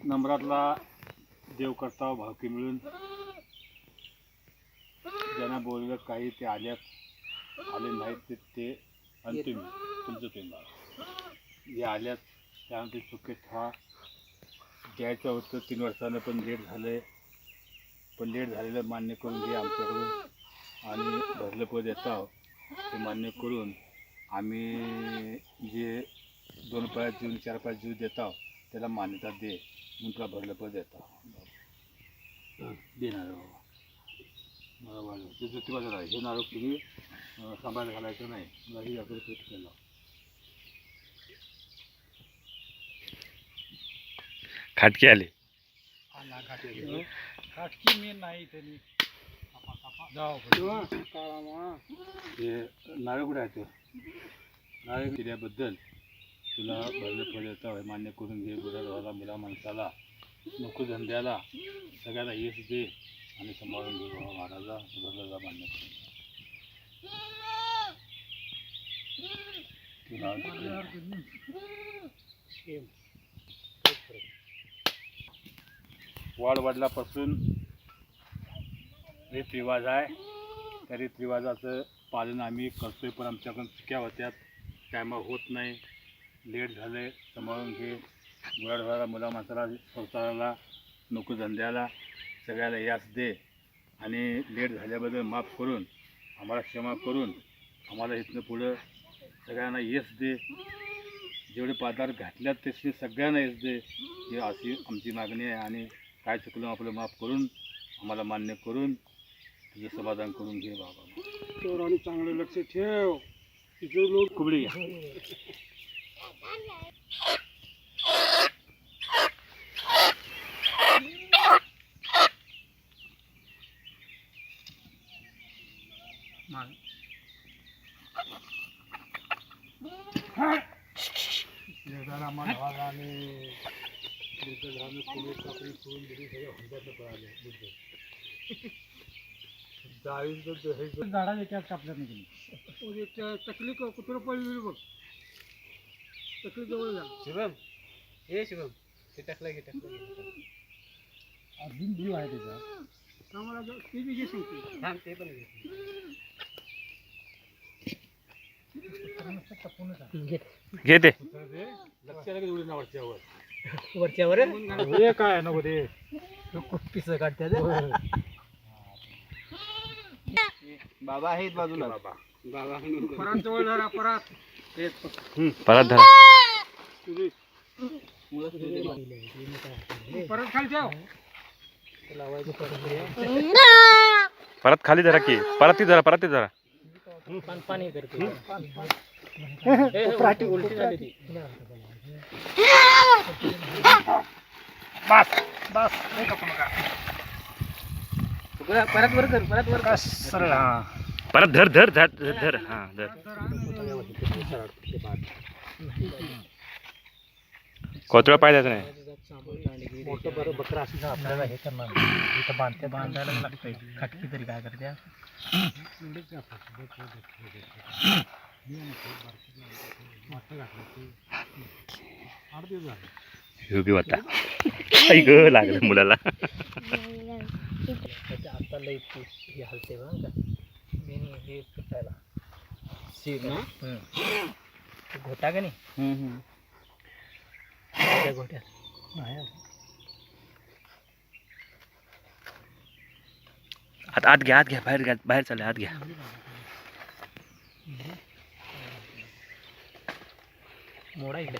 नंबरातला देव करता भावकी मिळून ज्यांना बोललं काही ते आले नाहीत ते अंतिम तुमचं तुम्ही जे आल्यात त्यानंतर चुकीत हा द्यायचं होतं 3 वर्षानं पण लेट झालं पण लेट झालेलं मान्य करून घे आमच्याकडून आणि भरलं पद येतं ते मान्य करून आम्ही जे 2 पाय जीवन 4 पाय जीव देतो त्याला मान्यता दे म्हणून तुला भरलं पद येतं देणार बरोबर ते ज्योतिबाचं आहे हे नारळ तुम्ही सांभाळ घालायचं नाही मलाही आपलं पेट केलं खाटकी आले खाटकी मी नाही त्यांनी जाऊ हे नारळ कुठे आहे ते नारळ दिल्याबद्दल तुला भरलं पद येतं मान्य करून घे गुराढोराला मुला माणसाला नको धंद्याला सगळ्याला यश दे आणि सांभाळून घे बाबा महाराजा भरला मान्य करून वाढ वडिलापासून रीतरिवाज आहे त्या रीतरिवाजाचं पालन आम्ही करतोय पण आमच्याकडून चुक्या होत्यात टायमा होत नाही लेट झाले सांभाळून घे गुराढोराला मुला माणसाला संसाराला नोकरधंद्याला सगळ्याला यास दे आणि लेट झाल्याबद्दल माफ करून आम्हाला क्षमा करून आम्हाला इथनं पुढं सगळ्यांना यश दे जेवढे पदार्थ घातल्यात ते सगळ्यांना यश दे ही अशी आमची मागणी आहे आणि काय चुकलं आपलं माफ करून आम्हाला मान्य करून तुझं समाधान करून घे बाबा तर आणि चांगलं लक्ष ठेव तिथे लोक कुबडी झाडा याच्यात कापल्या नाही तकली कुत्र पडलेली बघ तकली जवळ जा शिवम हे शिवम ते टाकला घे अजून जीव आहे त्याचा आम्हाला ते बी घे सांगते थांब ते पण घे घेते वरच्यावर काय नको ते पिस काढत्या बाबा आहेत बाजूला बाबा परत जवळ धरा परत परत धरा परत खाली जाऊ परत खाली धरा की परत ती धरा पाणी करते उलटी झाली ती परत वर कर परत वर सरळ हा परत धर हा धर कोथळा पाहिजे नाही मोठं बकरा असं आपल्याला हे करणार इथं बांधायला लागतंय खटकी तरी काय करत्या योगी होता आई ग लागलं मुलाला आता लई हे हलते बघ का मेन हे सुटायला घोटा का नाही त्या घोट्यात आत घ्या बाहेर चालले आत घ्या मोडा इकडे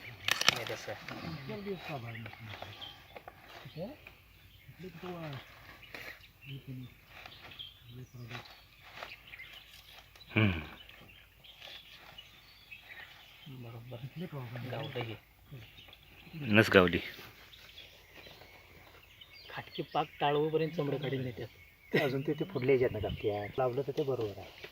बरोबर नस गावली खाटकी पाक टाळवपर्यंत चमडं काढून नेतात अजून ते फुडले याच्यात ना लावलं तर ते बरोबर आहे